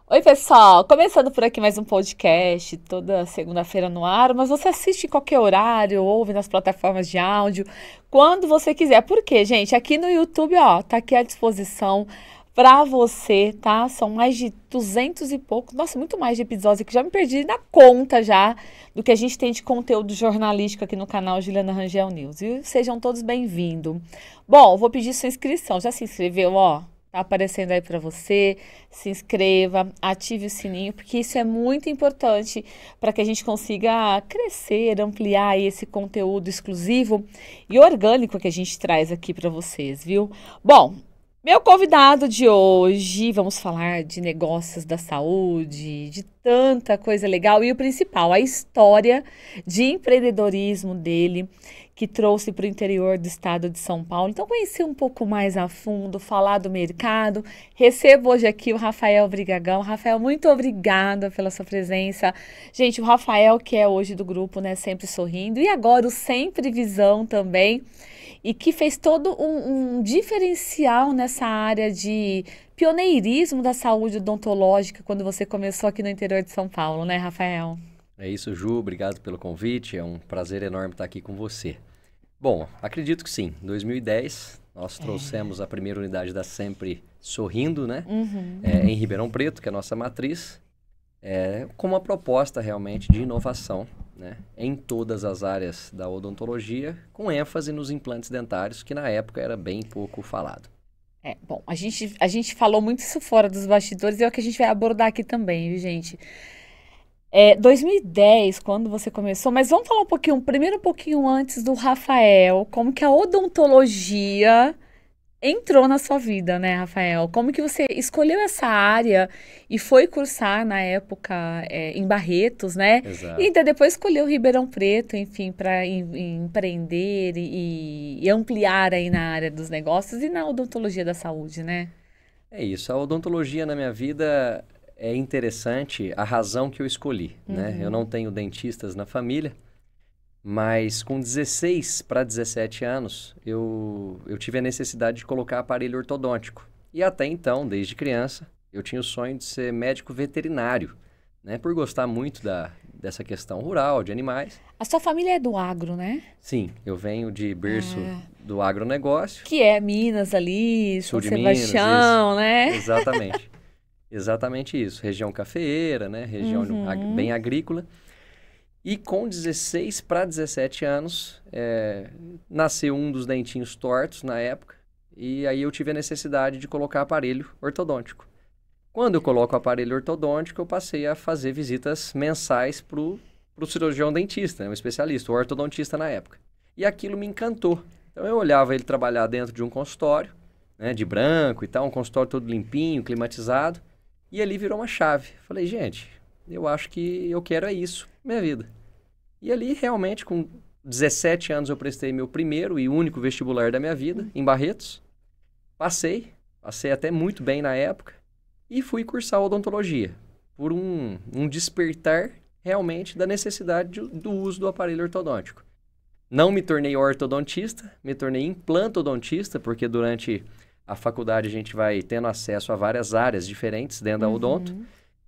Oi, pessoal! Começando por aqui mais um podcast, toda segunda-feira no ar, mas você assiste em qualquer horário, ouve nas plataformas de áudio, quando você quiser. Por quê, gente? Aqui no YouTube, ó, tá aqui à disposição pra você, tá? São mais de 200 e pouco, nossa, muito mais de episódios aqui, já me perdi na conta já do que a gente tem de conteúdo jornalístico aqui no canal Juliana Rangel News. E sejam todos bem-vindos. Bom, vou pedir sua inscrição. Já se inscreveu, ó? Tá aparecendo aí para você. Se inscreva, ative o sininho, porque isso é muito importante para que a gente consiga crescer, ampliar aí esse conteúdo exclusivo e orgânico que a gente traz aqui para vocês, viu? Bom, meu convidado de hoje, vamos falar de negócios da saúde, de tanta coisa legal e o principal, a história de empreendedorismo dele que trouxe para o interior do estado de São Paulo. Então, conhecer um pouco mais a fundo, falar do mercado. Recebo hoje aqui o Rafael Brigagão. Rafael, muito obrigada pela sua presença. Gente, o Rafael, que é hoje do grupo, né, Sempre Sorrindo, e agora o Sempre Visão também, e que fez todo um diferencial nessa área de pioneirismo da saúde odontológica quando você começou aqui no interior de São Paulo, né, Rafael? É isso, Ju. Obrigado pelo convite. É um prazer enorme estar aqui com você. Bom, acredito que sim. Em 2010, nós trouxemos a primeira unidade da Sempre Sorrindo, né? Em Ribeirão Preto, que é a nossa matriz, com uma proposta realmente de inovação, né? Em todas as áreas da odontologia, com ênfase nos implantes dentários, que na época era bem pouco falado. Bom, a gente falou muito isso fora dos bastidores e é o que a gente vai abordar aqui também, viu, gente? 2010, quando você começou, mas vamos falar primeiro um pouquinho antes do Rafael, como que a odontologia entrou na sua vida, né, Rafael? Como que você escolheu essa área e foi cursar na época em Barretos, né? E Exato. ainda depois escolheu Ribeirão Preto, enfim, para empreender e ampliar aí na área dos negócios e na odontologia da saúde, né? É isso. A odontologia na minha vida é interessante a razão que eu escolhi, né? Eu não tenho dentistas na família, mas com 16 para 17 anos, eu tive a necessidade de colocar aparelho ortodôntico. E até então, desde criança, eu tinha o sonho de ser médico veterinário, né? Por gostar muito dessa questão rural, de animais. A sua família é do agro, né? Sim, eu venho de berço do agronegócio, Que é Minas ali, sul São de Minas, isso. Sebastião, né? Exatamente. Exatamente isso. Região cafeeira, né? Região bem agrícola. E com 16 para 17 anos, nasceu um dos dentinhos tortos na época. E aí eu tive a necessidade de colocar aparelho ortodôntico. Quando eu coloco o aparelho ortodôntico, eu passei a fazer visitas mensais pro cirurgião dentista, né? Um especialista, o ortodontista na época. E aquilo me encantou. Então eu olhava ele trabalhar dentro de um consultório, né? De branco e tal, um consultório todo limpinho, climatizado. E ali virou uma chave. Falei, gente, eu acho que eu quero isso na minha vida. E ali, realmente, com 17 anos, eu prestei meu primeiro e único vestibular da minha vida, em Barretos. Passei até muito bem na época. E fui cursar odontologia, por um despertar, realmente, da necessidade do uso do aparelho ortodôntico. Não me tornei ortodontista, me tornei implantodontista, porque durante a faculdade a gente vai tendo acesso a várias áreas diferentes dentro da odonto.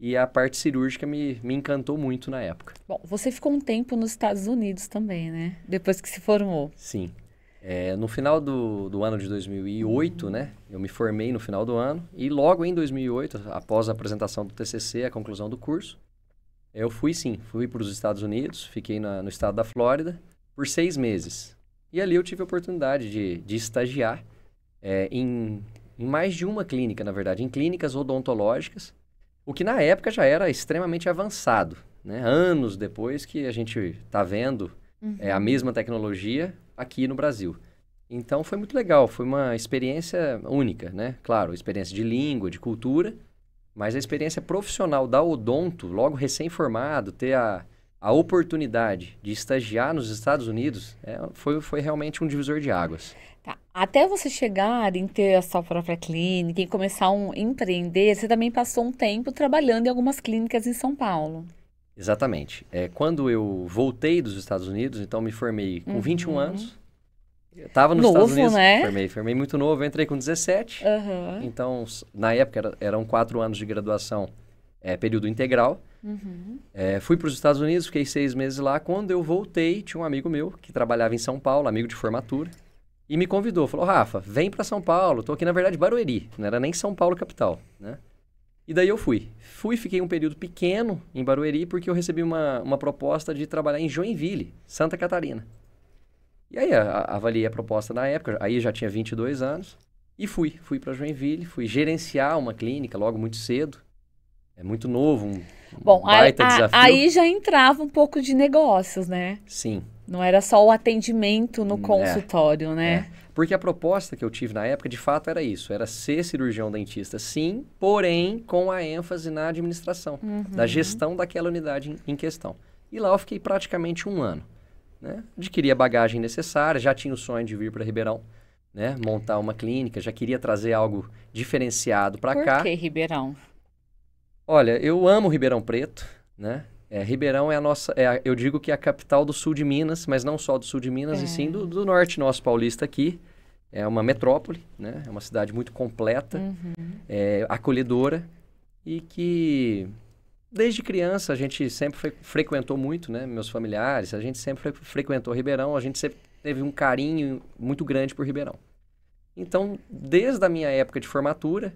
E a parte cirúrgica me encantou muito na época. Bom, você ficou um tempo nos Estados Unidos também, né? Depois que se formou. Sim. No final do ano de 2008, né? Eu me formei no final do ano. E logo em 2008, após a apresentação do TCC, a conclusão do curso, eu fui para os Estados Unidos. Fiquei no estado da Flórida por 6 meses. E ali eu tive a oportunidade de estagiar em mais de uma clínica, na verdade, em clínicas odontológicas. O que na época já era extremamente avançado, né? Anos depois que a gente está vendo a mesma tecnologia aqui no Brasil. Então foi muito legal, foi uma experiência única, né? Claro, experiência de língua, de cultura, mas a experiência profissional da odonto, logo recém-formado, ter a oportunidade de estagiar nos Estados Unidos, foi realmente um divisor de águas. Tá. Até você chegar em ter a sua própria clínica, em começar a empreender, você também passou um tempo trabalhando em algumas clínicas em São Paulo. Exatamente. Quando eu voltei dos Estados Unidos, então me formei com 21 anos. Eu estava nos Estados Novo, Unidos, né? formei muito novo, entrei com 17. Aham. Então, na época, eram 4 anos de graduação período integral. Uhum. Fui para os Estados Unidos, fiquei 6 meses lá. Quando eu voltei, tinha um amigo meu que trabalhava em São Paulo, amigo de formatura, e me convidou. Falou, Rafa, vem para São Paulo. Tô aqui, na verdade, em Barueri. Não era nem São Paulo capital, né? E daí eu fui. Fiquei um período pequeno em Barueri, porque eu recebi uma proposta de trabalhar em Joinville, Santa Catarina. E aí, avaliei a proposta na época, aí já tinha 22 anos, e fui para Joinville, fui gerenciar uma clínica logo muito cedo. É muito novo, um baita desafio. Aí já entrava um pouco de negócios, né? Sim. Não era só o atendimento no consultório, né? Porque a proposta que eu tive na época, de fato, era isso. Era ser cirurgião dentista, sim, porém com a ênfase na administração, da gestão daquela unidade em questão. E lá eu fiquei praticamente 1 ano. Né? Adquiri a bagagem necessária, já tinha o sonho de vir para Ribeirão, né? Montar uma clínica, já queria trazer algo diferenciado para cá. Por que Ribeirão? Olha, eu amo Ribeirão Preto, né? Ribeirão é a nossa, eu digo que é a capital do sul de Minas, mas não só do sul de Minas, e sim do norte nosso paulista aqui. É uma metrópole, né? É uma cidade muito completa, acolhedora e que desde criança a gente sempre frequentou muito, né? Meus familiares, a gente sempre frequentou Ribeirão, a gente sempre teve um carinho muito grande por Ribeirão. Então, desde a minha época de formatura,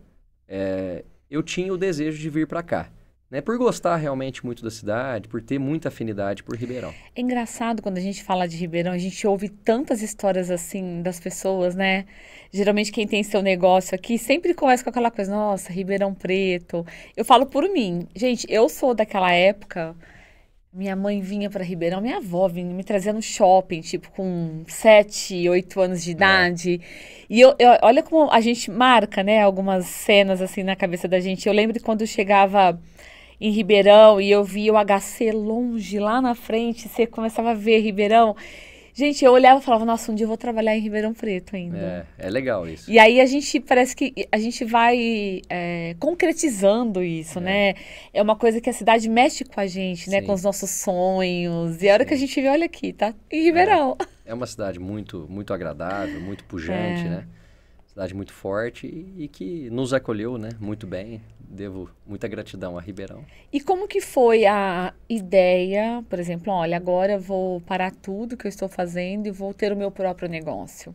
eu tinha o desejo de vir para cá. Né, por gostar realmente muito da cidade, por ter muita afinidade por Ribeirão. É engraçado quando a gente fala de Ribeirão, a gente ouve tantas histórias assim das pessoas, né? Geralmente quem tem seu negócio aqui sempre começa com aquela coisa, nossa, Ribeirão Preto. Eu falo por mim. Gente, eu sou daquela época, minha mãe vinha para Ribeirão, minha avó vinha me trazia no shopping, tipo com 7, 8 anos de idade. E olha como a gente marca, né, algumas cenas assim na cabeça da gente. Eu lembro de quando eu chegava em Ribeirão e eu via o HC longe, lá na frente, você começava a ver Ribeirão. Gente, eu olhava e falava, nossa, um dia eu vou trabalhar em Ribeirão Preto ainda. É legal isso. E aí parece que a gente vai concretizando isso, né? É uma coisa que a cidade mexe com a gente, né? Com os nossos sonhos. E a hora que a gente vê, olha aqui, tá em Ribeirão. É uma cidade muito, muito agradável, muito pujante, né? Cidade muito forte e que nos acolheu, né? Muito bem. Devo muita gratidão a Ribeirão. E como que foi a ideia, por exemplo, olha, agora eu vou parar tudo que eu estou fazendo e vou ter o meu próprio negócio?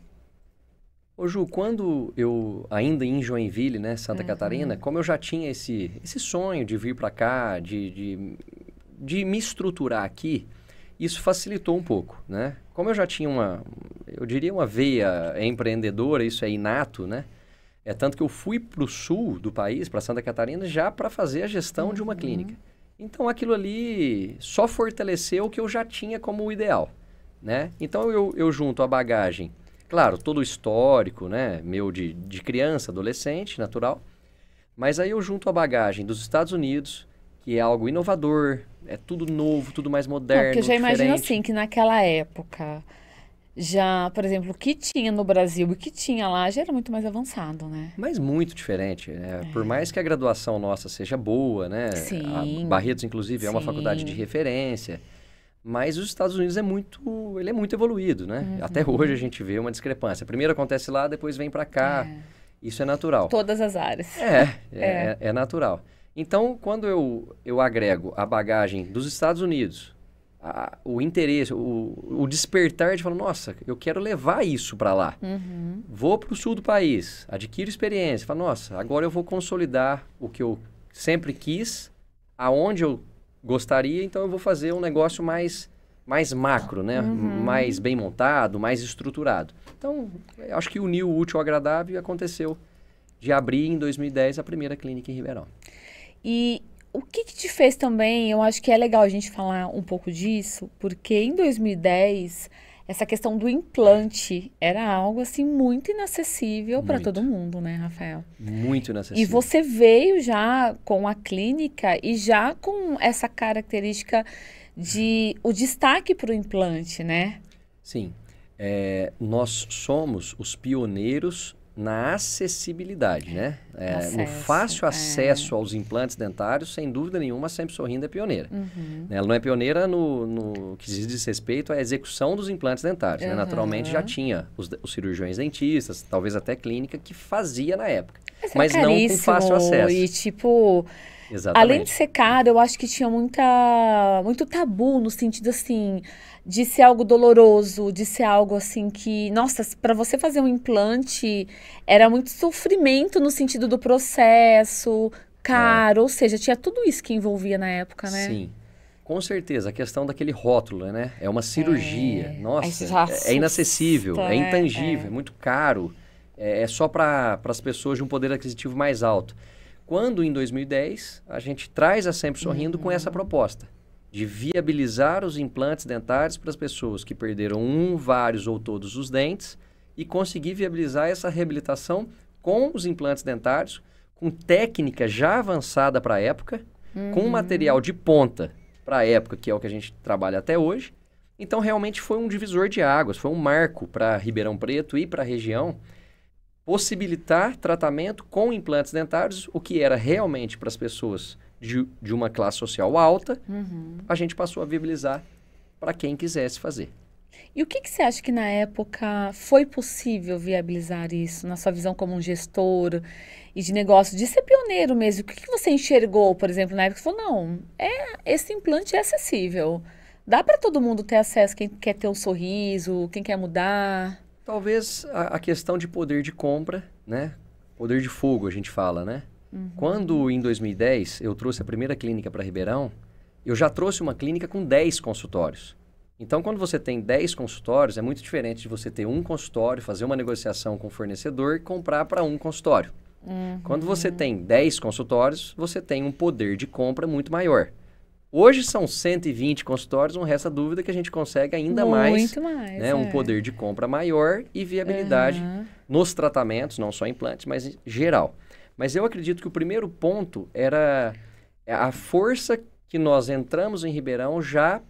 Ô Ju, quando eu, ainda em Joinville, né, Santa Catarina, como eu já tinha esse sonho de vir para cá, de me estruturar aqui, isso facilitou um pouco, né? Como eu já tinha eu diria uma veia empreendedora, isso é inato, né? Tanto que eu fui para o sul do país, para Santa Catarina, já para fazer a gestão de uma clínica. Então, aquilo ali só fortaleceu o que eu já tinha como o ideal, né? Então, eu junto a bagagem, claro, todo o histórico, né? Meu de criança, adolescente, natural. Mas aí eu junto a bagagem dos Estados Unidos, que é algo inovador, é tudo novo, tudo mais moderno, porque eu já imagino diferente. assim, que naquela época, já, por exemplo, o que tinha no Brasil e o que tinha lá já era muito mais avançado, né? Mas muito diferente. Por mais que a graduação nossa seja boa, né? Sim. A Barretos, inclusive, é uma faculdade de referência. Mas os Estados Unidos ele é muito evoluído, né? Até hoje a gente vê uma discrepância. Primeiro acontece lá, depois vem para cá. Isso é natural. Todas as áreas. É natural. Então, quando eu agrego a bagagem dos Estados Unidos, o interesse, o despertar de falar, nossa, eu quero levar isso para lá. Vou para o sul do país, adquiro experiência, falo, nossa, agora eu vou consolidar o que eu sempre quis, aonde eu gostaria, então eu vou fazer um negócio mais macro, né? Mais bem montado, mais estruturado. Então, acho que uniu o útil ao agradável e aconteceu de abrir em 2010 a primeira clínica em Ribeirão. E o que te fez também, eu acho que é legal a gente falar um pouco disso, porque em 2010, essa questão do implante era algo assim muito inacessível para todo mundo, né, Rafael? Muito inacessível. E você veio já com a clínica e já com essa característica de o destaque para o implante, né? Sim. Nós somos os pioneiros na acessibilidade, né? No fácil acesso aos implantes dentários, sem dúvida nenhuma, a Sempre Sorrindo é pioneira. Ela não é pioneira no que diz respeito à execução dos implantes dentários. Né? Naturalmente, já tinha os cirurgiões dentistas, talvez até clínica, que fazia na época. Mas não com fácil acesso. E tipo, Além de Exatamente. ser caro, eu acho que tinha muito tabu no sentido assim de ser algo doloroso, de ser algo assim que, nossa, para você fazer um implante era muito sofrimento no sentido do processo, É, caro, ou seja, tinha tudo isso que envolvia na época, né? sim. Com certeza, a questão daquele rótulo, né? É uma cirurgia. Aí você Nossa, já é inacessível, assusta, é né? intangível, é muito caro. É só para as pessoas de um poder aquisitivo mais alto. Quando, em 2010, a gente traz a Sempre Sorrindo com essa proposta de viabilizar os implantes dentários para as pessoas que perderam um, vários ou todos os dentes e conseguir viabilizar essa reabilitação com os implantes dentários, com técnica já avançada para a época, com material de ponta para a época, que é o que a gente trabalha até hoje. Então, realmente foi um divisor de águas, foi um marco para Ribeirão Preto e para a região possibilitar tratamento com implantes dentários, o que era realmente para as pessoas de uma classe social alta, a gente passou a viabilizar para quem quisesse fazer. E o que que você acha que na época foi possível viabilizar isso, na sua visão como um gestor e de negócio, de ser pioneiro mesmo? O que que você enxergou, por exemplo, na época? Você falou, não, esse implante é acessível. Dá para todo mundo ter acesso, quem quer ter um sorriso, quem quer mudar. Talvez a questão de poder de compra, né? Poder de fogo, a gente fala, né? Quando, em 2010, eu trouxe a primeira clínica para Ribeirão, eu já trouxe uma clínica com 10 consultórios. Então, quando você tem 10 consultórios, é muito diferente de você ter um consultório, fazer uma negociação com o fornecedor e comprar para um consultório. Quando você tem 10 consultórios, você tem um poder de compra muito maior. Hoje são 120 consultórios, não resta dúvida que a gente consegue ainda mais, Muito mais, né, um poder de compra maior e viabilidade nos tratamentos, não só implantes, mas em geral. Mas eu acredito que o primeiro ponto era a força que nós entramos em Ribeirão já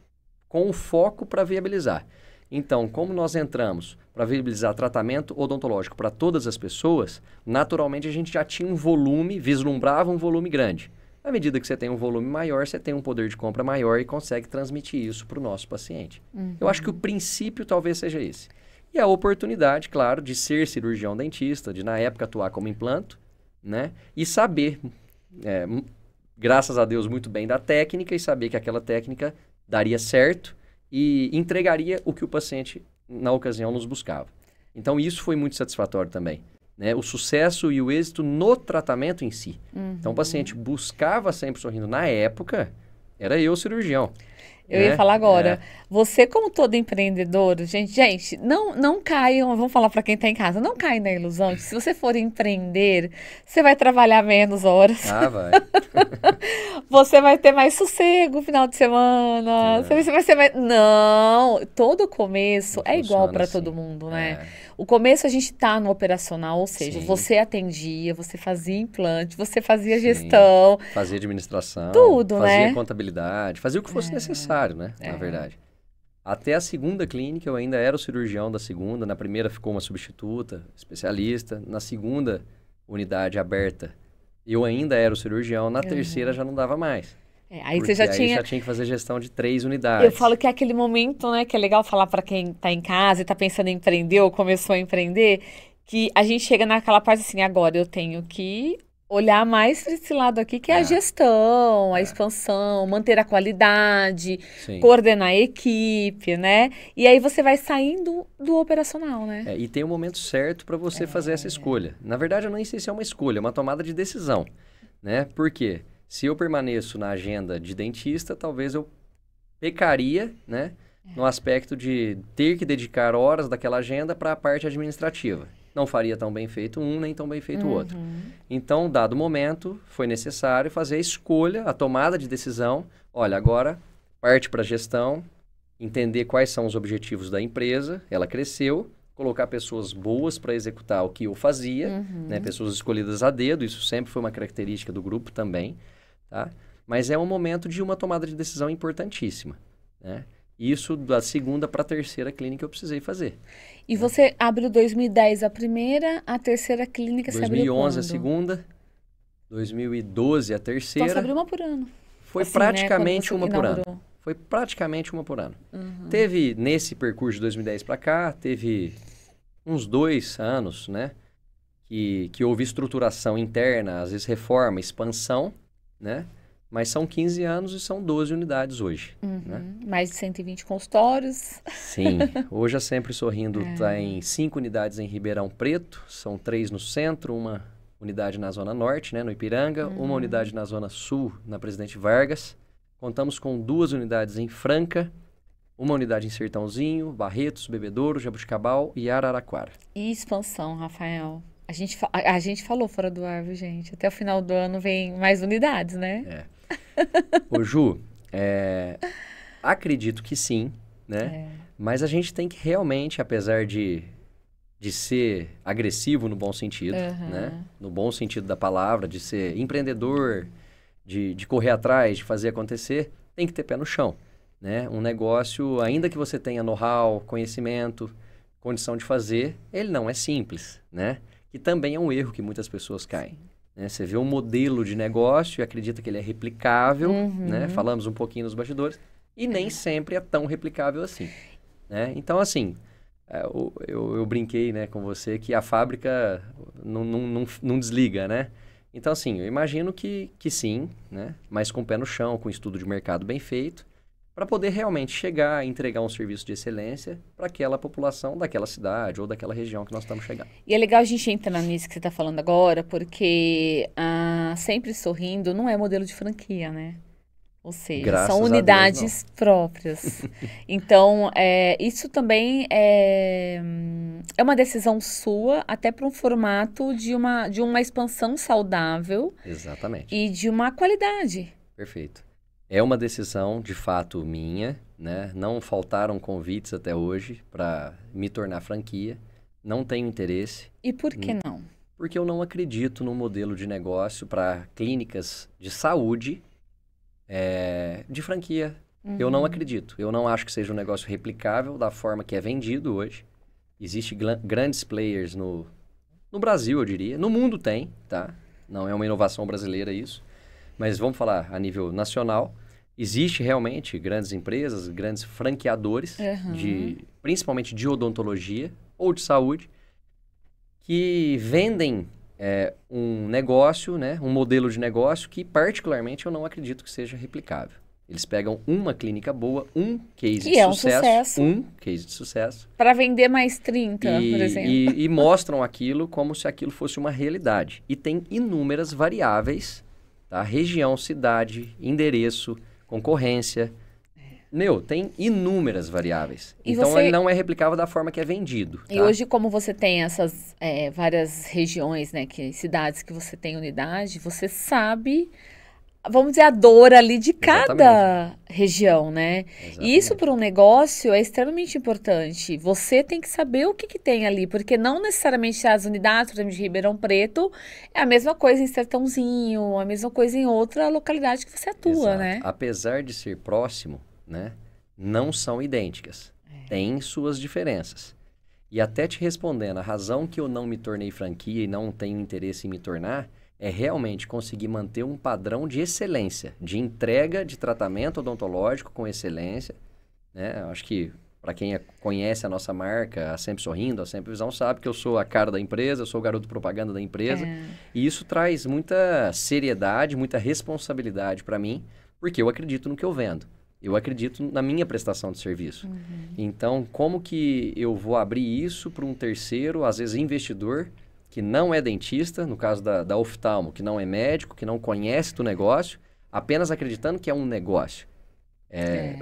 com o foco para viabilizar. Então, como nós entramos para viabilizar tratamento odontológico para todas as pessoas, naturalmente a gente já tinha um volume, vislumbrava um volume grande. À medida que você tem um volume maior, você tem um poder de compra maior e consegue transmitir isso para o nosso paciente. Eu acho que o princípio talvez seja esse. E a oportunidade, claro, de ser cirurgião dentista, de na época atuar como implanto, né? E saber, graças a Deus, muito bem da técnica e saber que aquela técnica daria certo e entregaria o que o paciente, na ocasião, nos buscava. Então, isso foi muito satisfatório também. Né? O sucesso e o êxito no tratamento em si. Então, o paciente buscava Sempre Sorrindo. Na época, era eu cirurgião. Eu ia falar agora, você como todo empreendedor, gente, não caiam, vamos falar para quem está em casa, não caia na ilusão de que se você for empreender, você vai trabalhar menos horas. Ah, vai. Você vai ter mais sossego no final de semana. Você vai ser mais... Não, todo começo Não é igual funciona para assim. todo mundo, né? O começo a gente tá no operacional, ou seja, Sim. você atendia, você fazia implante, você fazia Sim. gestão. Fazia administração. Tudo, fazia né? contabilidade. Fazia o que fosse necessário, né? Na verdade. Até a segunda clínica, eu ainda era o cirurgião da segunda. Na primeira ficou uma substituta, especialista. Na segunda unidade aberta, eu ainda era o cirurgião. Na terceira já não dava mais. Aí Porque você já aí tinha... já tinha que fazer gestão de 3 unidades. Eu falo que é aquele momento, né, que é legal falar para quem tá em casa e tá pensando em empreender ou começou a empreender, que a gente chega naquela parte assim, agora eu tenho que olhar mais para esse lado aqui, que é a gestão, a expansão, manter a qualidade, Sim. coordenar a equipe, né? E aí você vai saindo do operacional, né? E tem o momento certo para você fazer essa escolha. Na verdade, eu nem sei se é uma escolha, é uma tomada de decisão, né? Por quê? Se eu permaneço na agenda de dentista, talvez eu pecaria, né? No aspecto de ter que dedicar horas daquela agenda para a parte administrativa. Não faria tão bem feito um, nem tão bem feito o outro. Então, dado momento, foi necessário fazer a escolha, a tomada de decisão. Olha, agora parte para a gestão, entender quais são os objetivos da empresa, ela cresceu, colocar pessoas boas para executar o que eu fazia, né? Pessoas escolhidas a dedo, isso sempre foi uma característica do grupo também. Tá? Mas é um momento de uma tomada de decisão importantíssima, né? Isso da segunda para a terceira clínica eu precisei fazer. E você abriu 2010 a primeira, a terceira clínica você abriu 2011 a quando? segunda, 2012 a terceira. Então você abriu uma por ano. Foi assim, praticamente né? uma por ano. Inaugurou. Foi praticamente uma por ano. Teve, nesse percurso de 2010 para cá, teve uns 2 anos, né? Que houve estruturação interna, às vezes reforma, expansão. né? Mas são 15 anos e são 12 unidades hoje, né? Mais de 120 consultórios. Sim, hoje a Sempre Sorrindo está em 5 unidades em Ribeirão Preto, são 3 no centro, uma unidade na Zona Norte, né, no Ipiranga, uma unidade na Zona Sul, na Presidente Vargas. Contamos com 2 unidades em Franca, uma unidade em Sertãozinho, Barretos, Bebedouro, Jabuticabal e Araraquara. E expansão, Rafael? A gente falou fora do ar, viu, gente? Até o final do ano vem mais unidades, né? Ô, Ju, acredito que sim, né? Mas a gente tem que realmente, apesar de ser agressivo no bom sentido, né? No bom sentido da palavra, de ser empreendedor, de correr atrás, de fazer acontecer, tem que ter pé no chão, né? Um negócio, ainda que você tenha know-how, conhecimento, condição de fazer, ele não é simples, né? Que também é um erro que muitas pessoas caem. Né? Você vê um modelo de negócio e acredita que ele é replicável, né? Falamos um pouquinho nos bastidores, e nem sempre é tão replicável assim, né? Então, assim, eu brinquei, né, com você que a fábrica não desliga, né? Então, assim, eu imagino que sim, né? Mas com o pé no chão, com estudo de mercado bem feito, para poder realmente chegar e entregar um serviço de excelência para aquela população daquela cidade ou daquela região que nós estamos chegando. E é legal a gente entrar nisso que você está falando agora, porque Sempre Sorrindo não é modelo de franquia, né? Ou seja, são unidades próprias. Então, isso também é uma decisão sua, até para um formato de uma expansão saudável. Exatamente. E de uma qualidade. Perfeito. É uma decisão, de fato, minha, né? Não faltaram convites até hoje para me tornar franquia. Não tenho interesse. E por que não? Porque eu não acredito no modelo de negócio para clínicas de saúde de franquia. Eu não acredito. Eu não acho que seja um negócio replicável da forma que é vendido hoje. Existem grandes players no Brasil, eu diria. No mundo tem, tá? Não é uma inovação brasileira isso. Mas vamos falar a nível nacional. Existe realmente grandes empresas, grandes franqueadores, principalmente de odontologia ou de saúde, que vendem um negócio, né, um modelo de negócio que particularmente eu não acredito que seja replicável. Eles pegam uma clínica boa, um case de sucesso, um case de sucesso. Para vender mais 30, por exemplo. E mostram aquilo como se aquilo fosse uma realidade. E tem inúmeras variáveis, tá? Região, cidade, endereço, concorrência. Tem inúmeras variáveis. Então, ele não é replicável da forma que é vendido. Tá? E hoje, como você tem essas várias regiões, né, cidades que você tem unidade, você sabe, vamos dizer, a dor ali de cada região, né? Exatamente. E isso para um negócio é extremamente importante. Você tem que saber o que tem ali, porque não necessariamente as unidades, por exemplo, de Ribeirão Preto, é a mesma coisa em Sertãozinho, a mesma coisa em outra localidade que você atua, né? Apesar de ser próximo, né, não são idênticas. Tem suas diferenças. E até te respondendo, a razão que eu não me tornei franquia e não tenho interesse em me tornar é realmente conseguir manter um padrão de excelência, de entrega de tratamento odontológico com excelência, né? Acho que para quem conhece a nossa marca, a Sempre Sorrindo, a Sempre Visão, sabe que eu sou a cara da empresa, eu sou o garoto propaganda da empresa. E isso traz muita seriedade, muita responsabilidade para mim, porque eu acredito no que eu vendo. Eu acredito na minha prestação de serviço. Então, como que eu vou abrir isso para um terceiro, às vezes investidor, que não é dentista, no caso da oftalmo, que não é médico, que não conhece do negócio, apenas acreditando que é um negócio.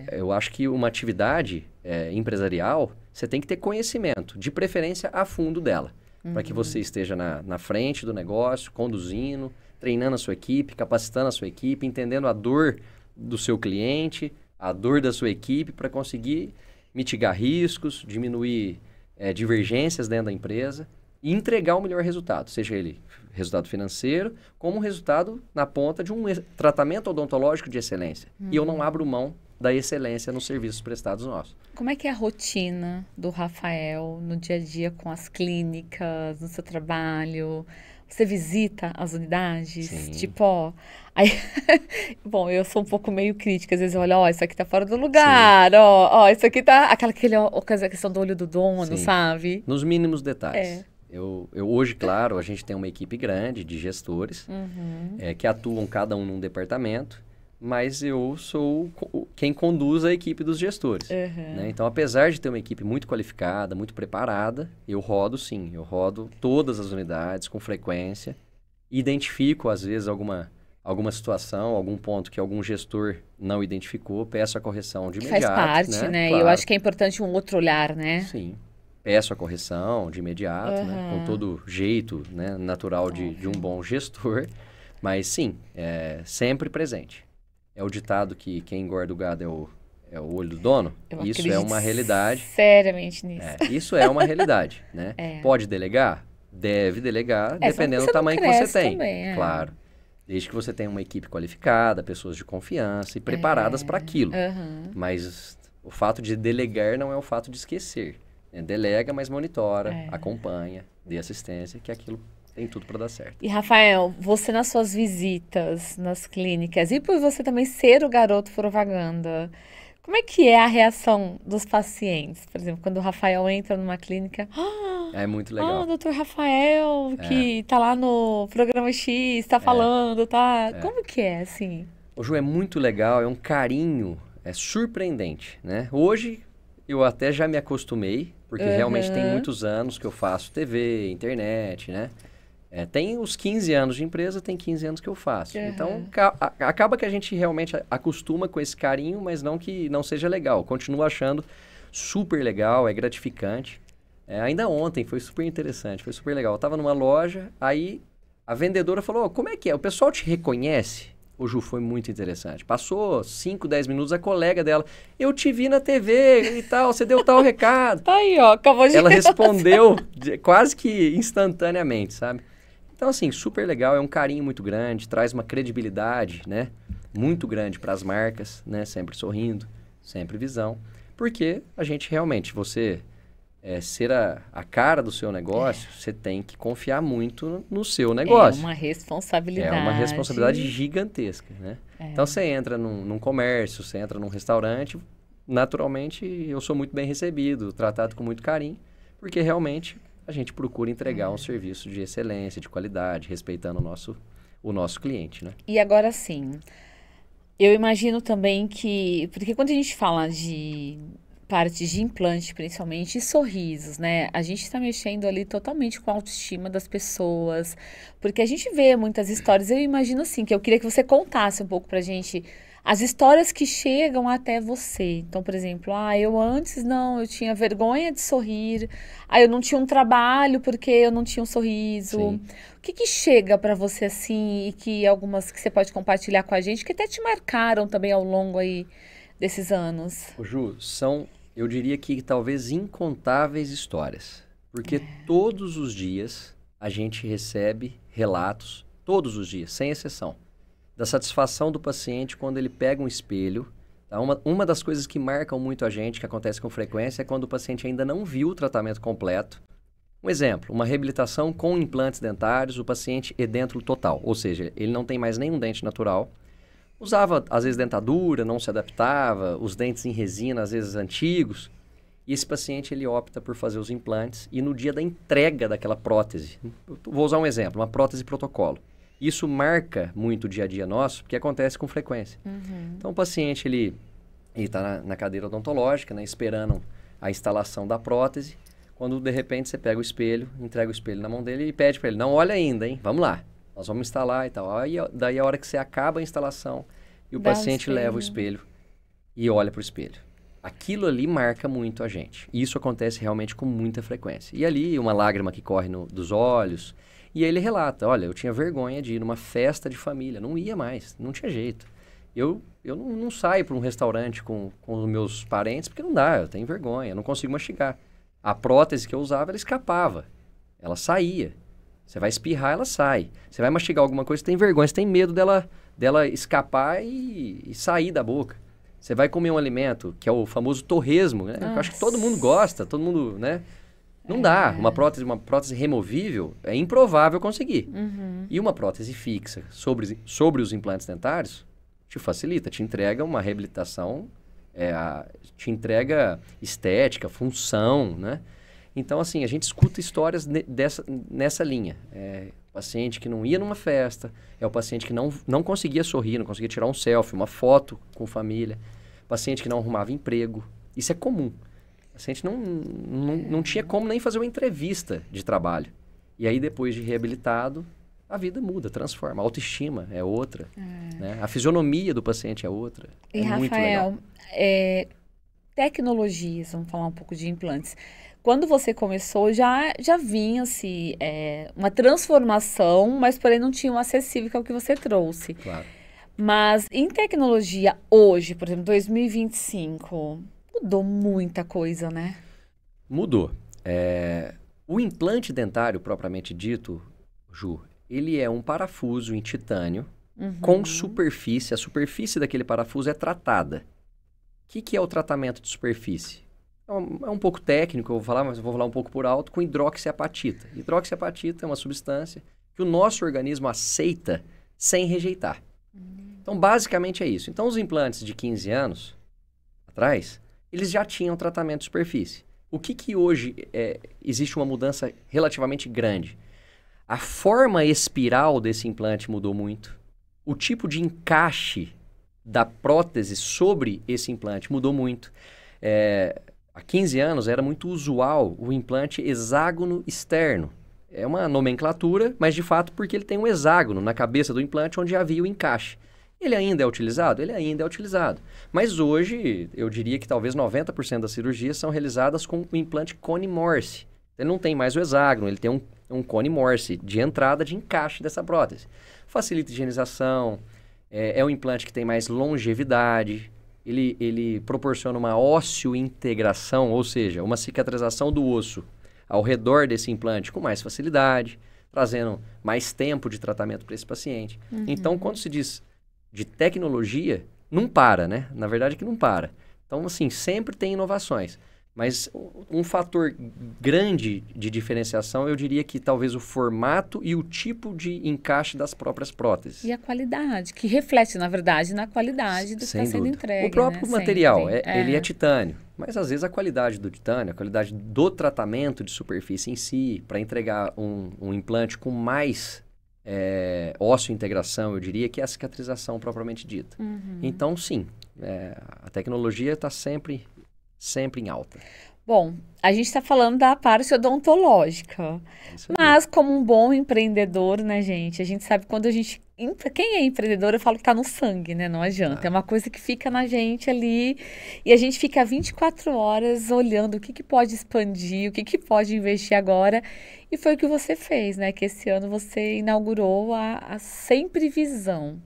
Eu acho que uma atividade empresarial, você tem que ter conhecimento, de preferência a fundo dela, para que você esteja na frente do negócio, conduzindo, treinando a sua equipe, capacitando a sua equipe, entendendo a dor do seu cliente, a dor da sua equipe, para conseguir mitigar riscos, diminuir divergências dentro da empresa e entregar o melhor resultado, seja ele resultado financeiro, como resultado na ponta de um tratamento odontológico de excelência. E eu não abro mão da excelência nos serviços prestados nossos. Como é que é a rotina do Rafael no dia a dia com as clínicas, no seu trabalho? Você visita as unidades? Sim. Tipo, aí... Bom, eu sou um pouco meio crítica. Às vezes eu olho, isso aqui tá fora do lugar. Isso aqui tá... Aquela questão do olho do dono, Sim. sabe? Nos mínimos detalhes. Hoje, claro, a gente tem uma equipe grande de gestores que atuam cada um num departamento, mas eu sou quem conduz a equipe dos gestores. Né? Então, apesar de ter uma equipe muito qualificada, muito preparada, eu rodo sim, eu rodo todas as unidades com frequência, identifico às vezes alguma situação, algum ponto que algum gestor não identificou, peço a correção de imediato. Faz parte, né? Claro. E eu acho que é importante um outro olhar, né? Sim. Peço a correção de imediato, né? Com todo jeito, né? Natural de um bom gestor. Mas sim, sempre presente. É o ditado que quem engorda o gado é o olho do dono. Isso é uma realidade. Seriamente nisso. Isso é uma realidade, né? Pode delegar? Deve delegar, dependendo do tamanho que você tem. Também, claro. Desde que você tenha uma equipe qualificada, pessoas de confiança e preparadas para aquilo. Mas o fato de delegar não é o fato de esquecer. Delega, mas monitora, acompanha, dê assistência, que aquilo tem tudo para dar certo. E, Rafael, você nas suas visitas nas clínicas, e por você também ser o garoto propaganda, como é que é a reação dos pacientes? Por exemplo, quando o Rafael entra numa clínica... É muito legal. o doutor Rafael, que tá lá no programa X, tá falando, tá... Como que é, assim? O Ju, é muito legal, é um carinho, é surpreendente, né? Hoje, eu até já me acostumei, porque realmente tem muitos anos que eu faço TV, internet, né? Tem os 15 anos de empresa, tem 15 anos que eu faço. Então, acaba que a gente realmente acostuma com esse carinho, mas não que não seja legal. Continuo achando super legal, é gratificante. Ainda ontem foi super interessante, foi super legal. Eu estava numa loja, aí a vendedora falou, como é que é? O pessoal te reconhece? O Ju, foi muito interessante. Passou 5, 10 minutos, a colega dela, eu te vi na TV e tal, você deu tal recado. Tá aí, ó, acabou de... Ela respondeu quase que instantaneamente, sabe? Então, assim, super legal, é um carinho muito grande, traz uma credibilidade, né? Muito grande para as marcas, né? Sempre sorrindo, sempre visão. Porque a gente realmente, você ser a cara do seu negócio, você tem que confiar muito no seu negócio. É uma responsabilidade. É uma responsabilidade gigantesca, né? Então, você entra num comércio, você entra num restaurante, naturalmente, eu sou muito bem recebido, tratado com muito carinho, porque realmente a gente procura entregar um serviço de excelência, de qualidade, respeitando o nosso cliente, né? E agora sim, eu imagino também que... Porque quando a gente fala de parte de implante, principalmente, e sorrisos, né? A gente está mexendo ali totalmente com a autoestima das pessoas, porque a gente vê muitas histórias. Eu imagino assim, que eu queria que você contasse um pouco pra gente as histórias que chegam até você. Então, por exemplo, eu antes eu tinha vergonha de sorrir, eu não tinha um trabalho porque eu não tinha um sorriso. Sim. O que chega para você assim, e que algumas que você pode compartilhar com a gente, que até te marcaram também ao longo aí desses anos? Ju, eu diria que talvez incontáveis histórias, porque todos os dias a gente recebe relatos, todos os dias, sem exceção, da satisfação do paciente quando ele pega um espelho. Tá? Uma das coisas que marcam muito a gente, que acontece com frequência, é quando o paciente ainda não viu o tratamento completo. Um exemplo, uma reabilitação com implantes dentários, o paciente edêntulo total, ou seja, ele não tem mais nenhum dente natural, usava às vezes dentadura, não se adaptava, os dentes em resina às vezes antigos, e esse paciente ele opta por fazer os implantes e no dia da entrega daquela prótese, vou usar um exemplo, uma prótese protocolo. Isso marca muito o dia a dia nosso, porque acontece com frequência. Então, o paciente, ele está na cadeira odontológica, né, esperando a instalação da prótese, quando, de repente, você pega o espelho, entrega o espelho na mão dele e pede para ele, não olha ainda, hein? Vamos lá, nós vamos instalar e tal. Aí, daí, a hora que você acaba a instalação, e o paciente leva o espelho e olha para o espelho. Aquilo ali marca muito a gente. E isso acontece realmente com muita frequência. E ali, uma lágrima que corre dos olhos... E aí ele relata, olha, eu tinha vergonha de ir numa festa de família, não ia mais, não tinha jeito. Eu não saio para um restaurante com os meus parentes, porque não dá, eu tenho vergonha, eu não consigo mastigar. A prótese que eu usava, ela escapava, ela saía. Você vai espirrar, ela sai. Você vai mastigar alguma coisa, você tem vergonha, você tem medo dela escapar e sair da boca. Você vai comer um alimento, que é o famoso torresmo, né? Eu acho que todo mundo gosta, todo mundo, né? Não dá. Uma prótese removível é improvável conseguir. E uma prótese fixa sobre os implantes dentários te facilita, te entrega uma reabilitação, te entrega estética, função, né? Então, assim, a gente escuta histórias nessa linha. Paciente que não ia numa festa, é o paciente que não conseguia sorrir, não conseguia tirar um selfie, uma foto com família, paciente que não arrumava emprego. Isso é comum. O paciente não tinha como nem fazer uma entrevista de trabalho. E aí, depois de reabilitado, a vida muda, transforma. A autoestima é outra, né? A fisionomia do paciente é outra. E, muito legal. Rafael, tecnologias, vamos falar um pouco de implantes. Quando você começou, já vinha-se uma transformação, mas porém não tinha um acessível que é o que você trouxe. Claro. Mas em tecnologia, hoje, por exemplo, 2025, mudou muita coisa, né? Mudou. O implante dentário, propriamente dito, Ju, ele é um parafuso em titânio com superfície. A superfície daquele parafuso é tratada. O que é o tratamento de superfície? É um pouco técnico, eu vou falar, mas eu vou falar um pouco por alto, com hidroxiapatita. Hidroxiapatita é uma substância que o nosso organismo aceita sem rejeitar. Então, basicamente é isso. Então, os implantes de 15 anos atrás, eles já tinham tratamento de superfície. O que hoje existe uma mudança relativamente grande? A forma espiral desse implante mudou muito. O tipo de encaixe da prótese sobre esse implante mudou muito. Há 15 anos era muito usual o implante hexágono externo. É uma nomenclatura, mas de fato porque ele tem um hexágono na cabeça do implante onde havia o encaixe. Ele ainda é utilizado? Ele ainda é utilizado. Mas hoje, eu diria que talvez 90% das cirurgias são realizadas com o implante cone Morse. Ele não tem mais o hexágono, ele tem um cone Morse de entrada, de encaixe dessa prótese. Facilita a higienização, é um implante que tem mais longevidade, ele proporciona uma ósseo-integração, ou seja, uma cicatrização do osso ao redor desse implante com mais facilidade, trazendo mais tempo de tratamento para esse paciente. Então, quando se diz de tecnologia, não para, né? Na verdade é que não para. Então, assim, sempre tem inovações. Mas um fator grande de diferenciação, eu diria que talvez o formato e o tipo de encaixe das próprias próteses. E a qualidade, que reflete, na verdade, na qualidade do que está sendo entregue. O próprio material, ele é titânio. Mas, às vezes, a qualidade do titânio, a qualidade do tratamento de superfície em si, para entregar um implante com mais ósseo-integração, eu diria que é a cicatrização propriamente dita. Então, sim, a tecnologia está sempre em alta. Bom, a gente está falando da parte odontológica, mas como um bom empreendedor, né, gente? A gente sabe quando quem é empreendedor, eu falo que tá no sangue, né? Não adianta. É uma coisa que fica na gente ali e a gente fica 24 horas olhando o que pode expandir, o que pode investir agora. E foi o que você fez, né? Que esse ano você inaugurou a Sempre Visão.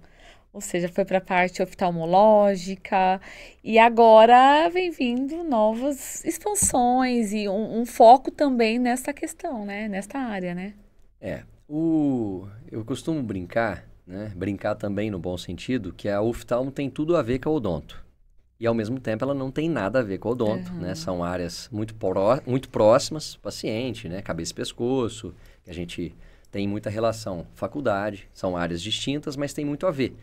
Ou seja, foi para a parte oftalmológica e agora vem vindo novas expansões e um foco também nessa questão, né? Nesta área, né? Eu costumo brincar, né? Brincar também no bom sentido, que a oftalmo tem tudo a ver com a odonto. E ao mesmo tempo ela não tem nada a ver com a odonto, né? São áreas muito próximas, paciente, né? Cabeça e pescoço, que a gente tem muita relação. Faculdade, são áreas distintas, mas tem muito a ver.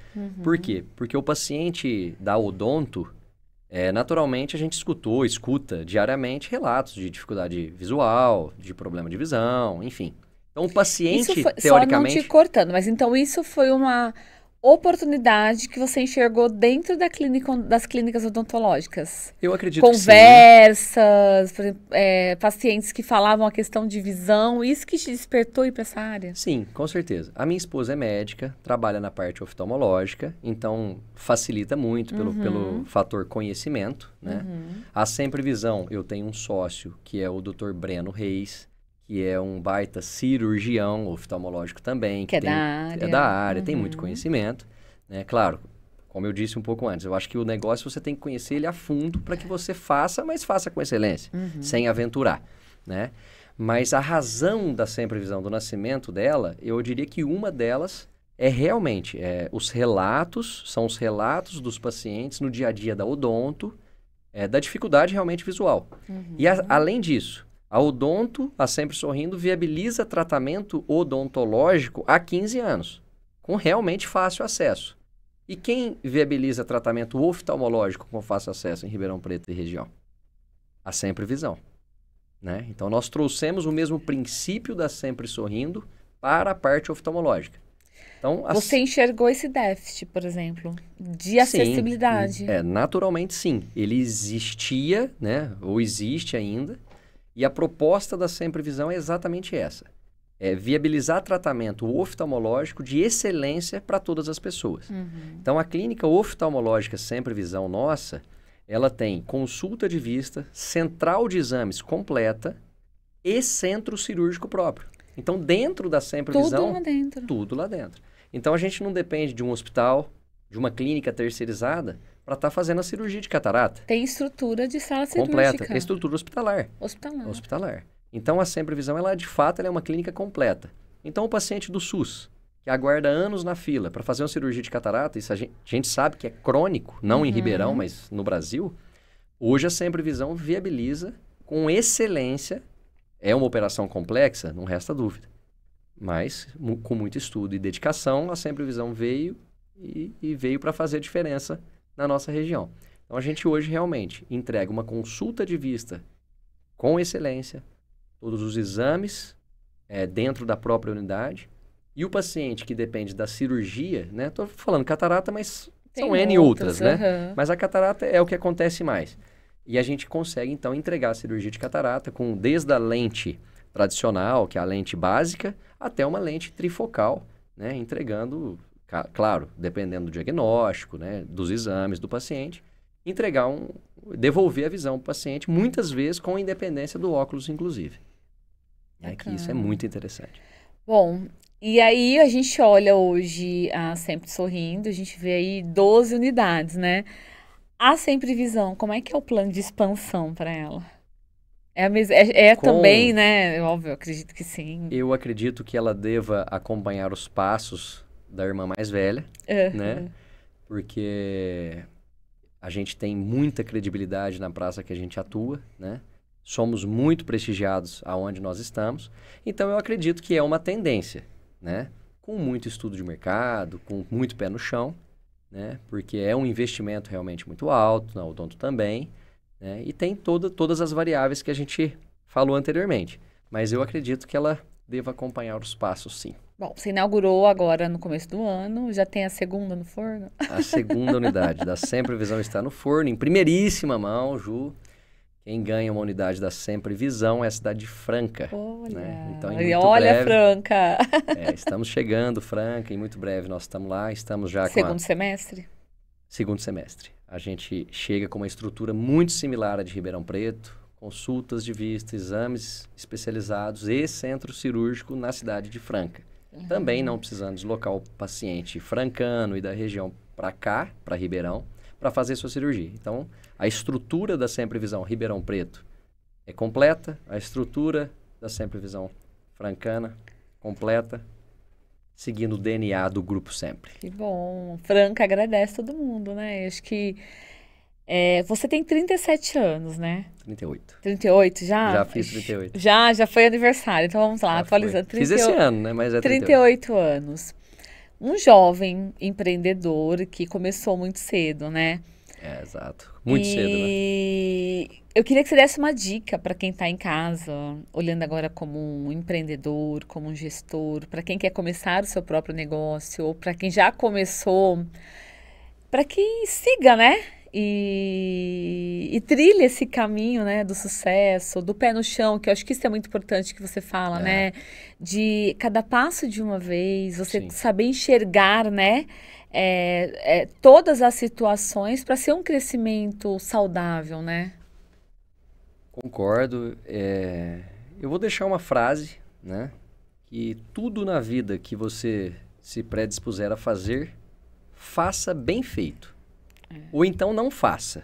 Por quê? Porque o paciente da odonto, naturalmente a gente escuta diariamente relatos de dificuldade visual, de problema de visão, enfim. Então o paciente, teoricamente... Só não te cortando, mas então isso foi uma oportunidade que você enxergou dentro das clínicas odontológicas? Eu acredito Conversas, por exemplo, pacientes que falavam a questão de visão, isso que te despertou ir para essa área? Sim, com certeza. A minha esposa é médica, trabalha na parte oftalmológica, então facilita muito pelo fator conhecimento, né? A Sempre Visão, eu tenho um sócio que é o Dr. Breno Reis, que é um baita cirurgião oftalmológico também. É da área, tem muito conhecimento, né? Claro, como eu disse um pouco antes, eu acho que o negócio você tem que conhecer ele a fundo para que você faça, mas faça com excelência, sem aventurar, né? Mas a razão da Sempre Visão, do nascimento dela, eu diria que uma delas é realmente são os relatos dos pacientes no dia a dia da odonto, da dificuldade realmente visual. E além disso, a odonto, a Sempre Sorrindo, viabiliza tratamento odontológico há 15 anos, com realmente fácil acesso. E quem viabiliza tratamento oftalmológico com fácil acesso em Ribeirão Preto e região? A Sempre Visão. né? Então, nós trouxemos o mesmo princípio da Sempre Sorrindo para a parte oftalmológica. Então, Você enxergou esse déficit, por exemplo, de acessibilidade? Sim, naturalmente sim. Ele existia, né? Ou existe ainda. E a proposta da Sempre Visão é exatamente essa. É viabilizar tratamento oftalmológico de excelência para todas as pessoas. Então, a clínica oftalmológica Sempre Visão nossa, ela tem consulta de vista, central de exames completa e centro cirúrgico próprio. Então, dentro da Sempre Visão... Tudo lá dentro. Tudo lá dentro. Então, a gente não depende de um hospital, de uma clínica terceirizada, para estar fazendo a cirurgia de catarata. Tem estrutura de sala Completa. cirúrgica. Tem estrutura hospitalar. Hospitalar. Então, a Sempre Visão, ela, de fato, ela é uma clínica completa. Então, o paciente do SUS, que aguarda anos na fila para fazer uma cirurgia de catarata, isso a gente sabe que é crônico, não em Ribeirão, mas no Brasil, hoje a Sempre Visão viabiliza com excelência. É uma operação complexa? Não resta dúvida. Mas, com muito estudo e dedicação, a Sempre Visão veio e veio para fazer a diferença na nossa região. Então, a gente hoje realmente entrega uma consulta de vista com excelência, todos os exames dentro da própria unidade, e o paciente que depende da cirurgia, né? Estou falando catarata, mas são N outras, né? Mas a catarata é o que acontece mais. E a gente consegue, então, entregar a cirurgia de catarata desde a lente tradicional, que é a lente básica, até uma lente trifocal, né? Entregando, claro, dependendo do diagnóstico, né? Dos exames do paciente, devolver a visão para o paciente, muitas vezes com independência do óculos, inclusive. Que isso é muito interessante. Bom, e aí a gente olha hoje a Sempre Sorrindo, a gente vê aí 12 unidades, né? A Sempre Visão, como é que é o plano de expansão para ela? Também, né? Óbvio, eu acredito que sim. Eu acredito que ela deva acompanhar os passos da irmã mais velha, né? Porque a gente tem muita credibilidade na praça que a gente atua, né? Somos muito prestigiados aonde nós estamos. Então, eu acredito que é uma tendência, né? Com muito estudo de mercado, com muito pé no chão, né? Porque é um investimento realmente muito alto, na Odonto também, né? E tem todas as variáveis que a gente falou anteriormente. Mas eu acredito que ela deva acompanhar os passos, sim. Bom, você inaugurou agora no começo do ano, já tem a segunda no forno? A segunda unidade da Sempre Visão está no forno, em primeiríssima mão, Ju. Quem ganha uma unidade da Sempre Visão é a cidade de Franca. Olha, né? Então, olha Franca! Estamos chegando, Franca, em muito breve nós estamos lá, estamos já Segundo semestre? Segundo semestre. A gente chega com uma estrutura muito similar à de Ribeirão Preto, consultas de vista, exames especializados e centro cirúrgico na cidade de Franca. Também não precisando deslocar o paciente francano e da região para cá, para Ribeirão, para fazer sua cirurgia. Então, a estrutura da Sempre Visão Ribeirão Preto é completa, a estrutura da Sempre Visão Francana completa, seguindo o DNA do Grupo Sempre. Que bom. Franca agradece todo mundo, né? Acho que você tem 37 anos, né? 38. 38 já? Já fiz 38. Já foi aniversário, então vamos lá, atualizando. Fiz esse ano, né? Mas é 38 anos. Um jovem empreendedor que começou muito cedo, né? Exato. Muito cedo, né? E eu queria que você desse uma dica para quem está em casa, olhando agora como um empreendedor, como um gestor, para quem quer começar o seu próprio negócio, ou para quem já começou, para que siga, né? E trilhe esse caminho, né, do sucesso, do pé no chão, que eu acho que isso é muito importante que você fala, né? De cada passo de uma vez, você saber enxergar, né? Todas as situações para ser um crescimento saudável, né? Concordo. Eu vou deixar uma frase, né? Que tudo na vida que você se predispuser a fazer, faça bem feito. Ou então não faça,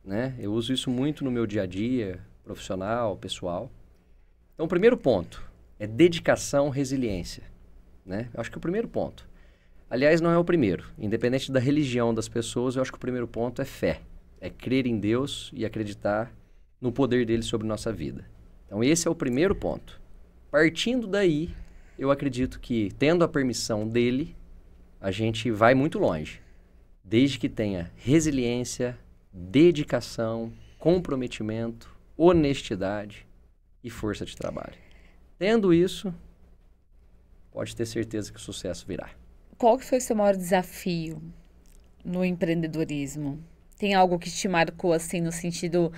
né? Eu uso isso muito no meu dia a dia, profissional, pessoal. Então, o primeiro ponto é dedicação, resiliência, né? Eu acho que é o primeiro ponto. Aliás, não é o primeiro. Independente da religião das pessoas, eu acho que o primeiro ponto é fé. É crer em Deus e acreditar no poder dele sobre nossa vida. Então, esse é o primeiro ponto. Partindo daí, eu acredito que, tendo a permissão dele, a gente vai muito longe. Desde que tenha resiliência, dedicação, comprometimento, honestidade, e força de trabalho. Tendo isso, pode ter certeza que o sucesso virá. Qual que foi o seu maior desafio no empreendedorismo? Tem algo que te marcou, assim, no sentido...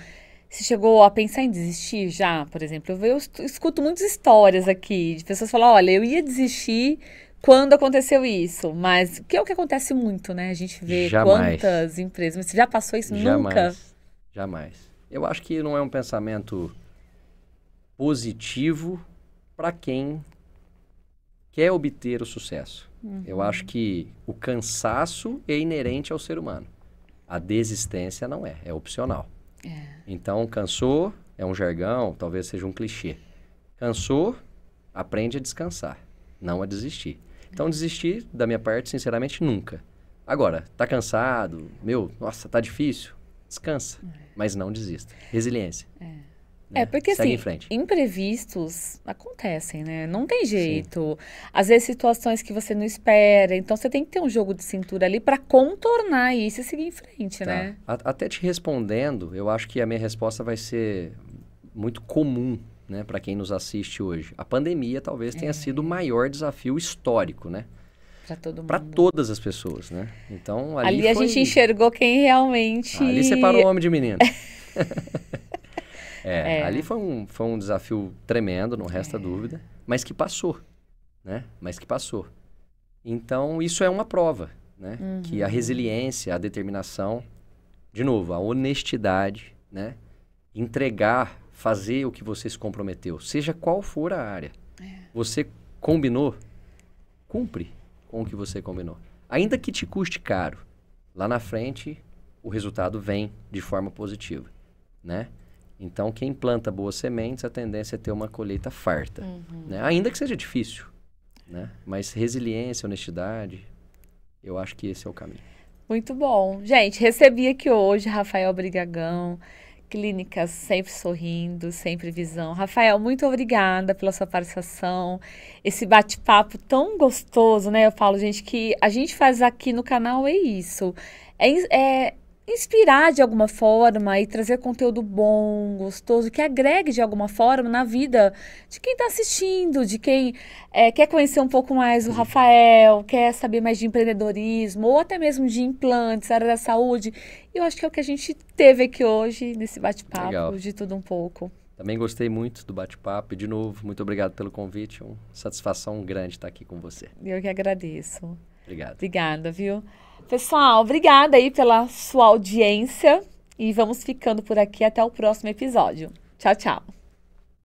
Você chegou a pensar em desistir já, por exemplo? Eu escuto muitas histórias aqui de pessoas falando, olha, eu ia desistir quando aconteceu isso, mas que é o que acontece muito, né? A gente vê Jamais. quantas empresas... Mas você já passou isso? Jamais. Nunca? Jamais. Eu acho que não é um pensamento positivo para quem quer obter o sucesso. Eu acho que o cansaço é inerente ao ser humano. A desistência não é, é opcional. Então, cansou é um jargão, talvez seja um clichê. Cansou, aprende a descansar, não a desistir. Então, desistir, da minha parte, sinceramente, nunca. Agora, tá cansado, nossa, tá difícil, descansa, mas não desista. Resiliência. Né? Porque Segue assim, em frente. imprevistos acontecem, né? Não tem jeito. Sim. Às vezes situações que você não espera, então você tem que ter um jogo de cintura ali para contornar isso e seguir em frente, né? Até te respondendo, eu acho que a minha resposta vai ser muito comum, né, para quem nos assiste hoje. A pandemia talvez tenha sido o maior desafio histórico, né? Para todo mundo. Para todas as pessoas, né? Então, ali a gente enxergou quem realmente... Ali separou homem de menino. Ali foi um desafio tremendo, não resta dúvida, mas que passou, né? Então, isso é uma prova, né? Que a resiliência, a determinação, de novo, a honestidade, né? Entregar, fazer o que você se comprometeu, seja qual for a área. Você combinou, cumpre com o que você combinou. Ainda que te custe caro, lá na frente o resultado vem de forma positiva, né? Então, quem planta boas sementes, a tendência é ter uma colheita farta, né? Ainda que seja difícil, né? Mas resiliência, honestidade, eu acho que esse é o caminho. Muito bom. Gente, recebi aqui hoje Rafael Brigagão, Clínicas Sempre Sorrindo, Sempre Visão. Rafael, muito obrigada pela sua participação, esse bate-papo tão gostoso, né? Eu falo, gente, que a gente faz aqui no canal é isso, é inspirar de alguma forma e trazer conteúdo bom, gostoso, que agregue de alguma forma na vida de quem está assistindo, de quem quer conhecer um pouco mais o Rafael, quer saber mais de empreendedorismo ou até mesmo de implantes, área da saúde. E eu acho que é o que a gente teve aqui hoje nesse bate-papo, de tudo um pouco. Também gostei muito do bate-papo e, de novo, muito obrigado pelo convite. Uma satisfação grande estar aqui com você. Eu que agradeço. Obrigado. Obrigada, viu? Pessoal, obrigada aí pela sua audiência e vamos ficando por aqui até o próximo episódio. Tchau, tchau.